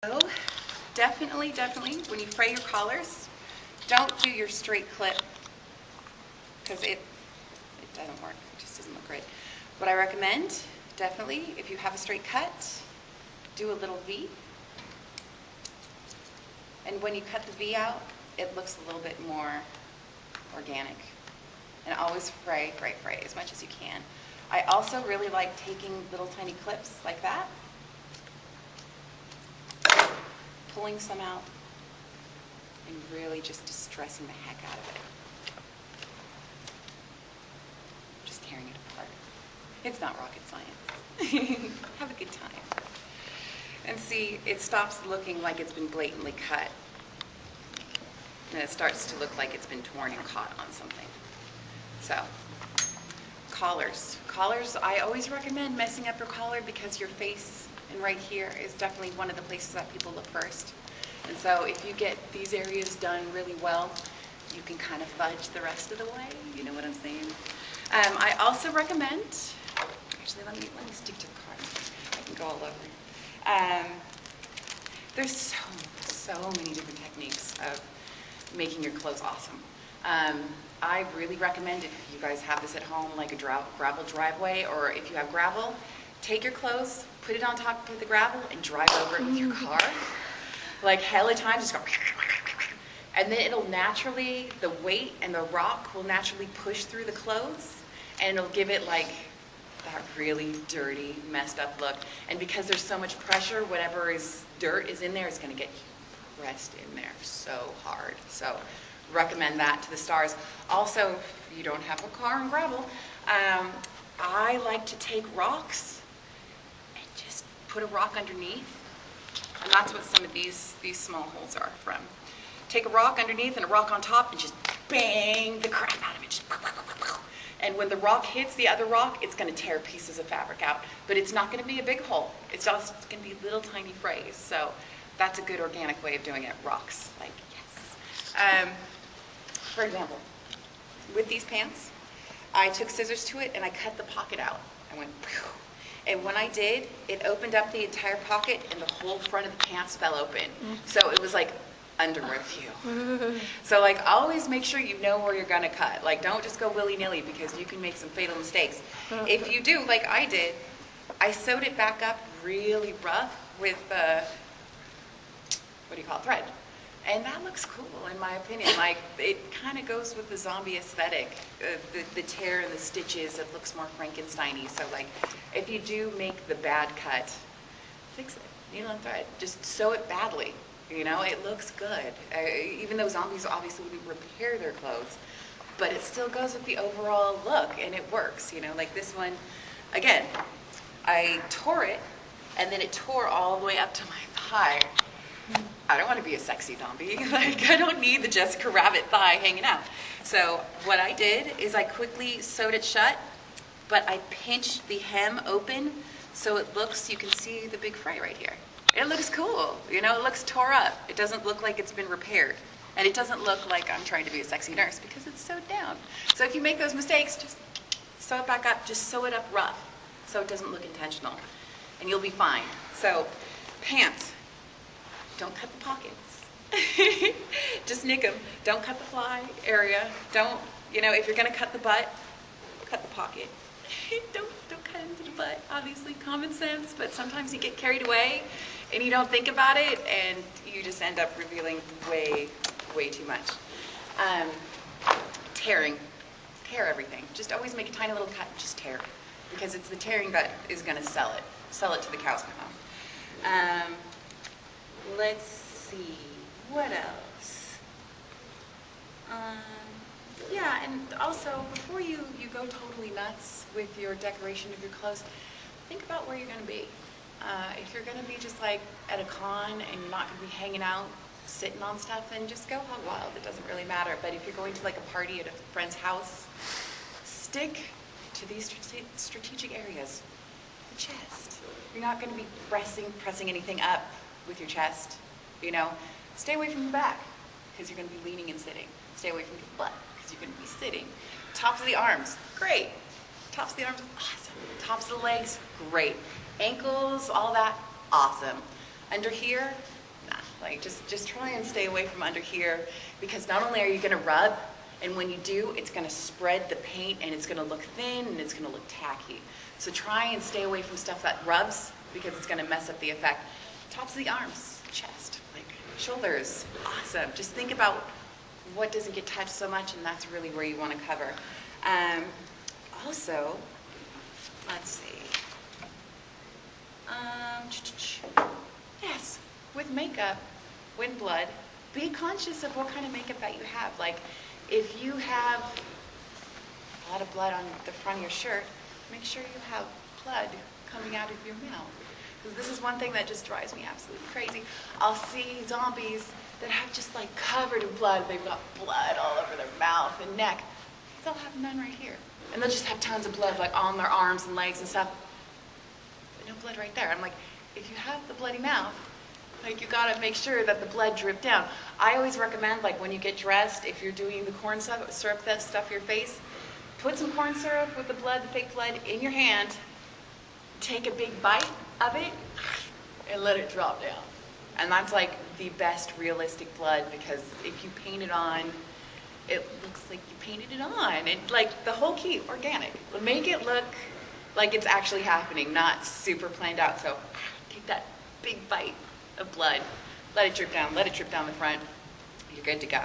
So definitely, when you fray your collars, don't do your straight clip because it doesn't work. It just doesn't look great. What I recommend, definitely, if you have a straight cut, do a little V. And when you cut the V out, it looks a little bit more organic. And always fray as much as you can. I also really like taking little tiny clips like that, pulling some out, and really just distressing the heck out of it. Just tearing it apart. It's not rocket science. Have a good time. And see, it stops looking like it's been blatantly cut. And it starts to look like it's been torn and caught on something. So, collars. Collars, I always recommend messing up your collar because your face and right here is definitely one of the places that people look first. And so if you get these areas done really well, you can kind of fudge the rest of the way. You know what I'm saying? I also recommend, actually let me stick to the card. I can go all over. There's so many different techniques of making your clothes awesome. I really recommend, if you guys have this at home, like a gravel driveway, or if you have gravel, take your clothes, put it on top of the gravel, and drive over it with your car. Like hella times, just go, and then it'll naturally, the weight and the rock will naturally push through the clothes, and it'll give it like that really dirty, messed up look. And because there's so much pressure, whatever dirt is in there is going to get pressed in there so hard. So recommend that to the stars. Also, if you don't have a car and gravel, I like to take rocks and just put a rock underneath. And that's what some of these small holes are from. Take a rock underneath and a rock on top and just bang the crap out of it. Just, and when the rock hits the other rock, it's going to tear pieces of fabric out. But it's not going to be a big hole. It's just going to be little tiny frays. So that's a good organic way of doing it. Rocks, like yes. For example, with these pants, I took scissors to it and I cut the pocket out. I went, phew. And when I did, it opened up the entire pocket and the whole front of the pants fell open. So it was like under review. So like always make sure you know where you're gonna cut. Like don't just go willy-nilly because you can make some fatal mistakes. If you do, like I did, I sewed it back up really rough with thread. And that looks cool, in my opinion. Like, it kind of goes with the zombie aesthetic. The tear and the stitches, it looks more Frankenstein-y. So, like, if you do make the bad cut, fix it. Needle and thread. Just sew it badly. You know, it looks good. Even though zombies obviously wouldn't repair their clothes. But it still goes with the overall look, and it works. You know, like this one, again, I tore it, and then it tore all the way up to my thigh. I don't want to be a sexy zombie. Like, I don't need the Jessica Rabbit thigh hanging out. So what I did is I quickly sewed it shut, but I pinched the hem open so it looks, you can see the big fray right here. It looks cool. You know, it looks tore up. It doesn't look like it's been repaired. And it doesn't look like I'm trying to be a sexy nurse because it's sewed down. So if you make those mistakes, just sew it back up. Just sew it up rough so it doesn't look intentional. And you'll be fine. So pants. Don't cut the pockets. Just nick them. Don't cut the fly area. Don't, you know, if you're going to cut the butt, cut the pocket. don't cut into the butt. Obviously, common sense, but sometimes you get carried away and you don't think about it and you just end up revealing way too much. Tearing. Tear everything. Just always make a tiny little cut and just tear. Because it's the tearing that is going to sell it. Sell it to the cows come home. Let's see, what else? Yeah, and also, before you go totally nuts with your decoration of your clothes, think about where you're going to be. If you're going to be just like at a con and you're not going to be hanging out, sitting on stuff, then just go hog wild. It doesn't really matter. But if you're going to like a party at a friend's house, stick to these strategic areas. The chest. You're not going to be pressing anything up with your chest, you know. Stay away from the back because you're going to be leaning and sitting. Stay away from your butt because you're going to be sitting. Tops of the arms, great. Tops of the arms, awesome. Tops of the legs, great. Ankles, all that, awesome. Under here, nah, like just try and stay away from under here, because not only are you gonna rub, and when you do, it's gonna spread the paint and it's gonna look thin and it's gonna look tacky. So try and stay away from stuff that rubs, because it's gonna mess up the effect. Tops of the arms, chest, like shoulders, awesome. Just think about what doesn't get touched so much, and that's really where you wanna cover. Also, let's see. Yes, with makeup, with blood, be conscious of what kind of makeup that you have. Like, if you have a lot of blood on the front of your shirt, make sure you have blood coming out of your mouth. Because this is one thing that just drives me absolutely crazy. I'll see zombies that have just like covered in blood. They've got blood all over their mouth and neck. They'll have none right here. And they'll just have tons of blood like on their arms and legs and stuff. But no blood right there. I'm like, if you have the bloody mouth, like you gotta make sure that the blood drip down. I always recommend, like when you get dressed, if you're doing the corn syrup that stuff your face, put some corn syrup with the blood, the fake blood, in your hand, take a big bite of it, and let it drop down. And that's like the best realistic blood, because if you paint it on, it looks like you painted it on. And like the whole key, organic. Make it look like it's actually happening, not super planned out. So take that big bite of blood, let it drip down the front, you're good to go.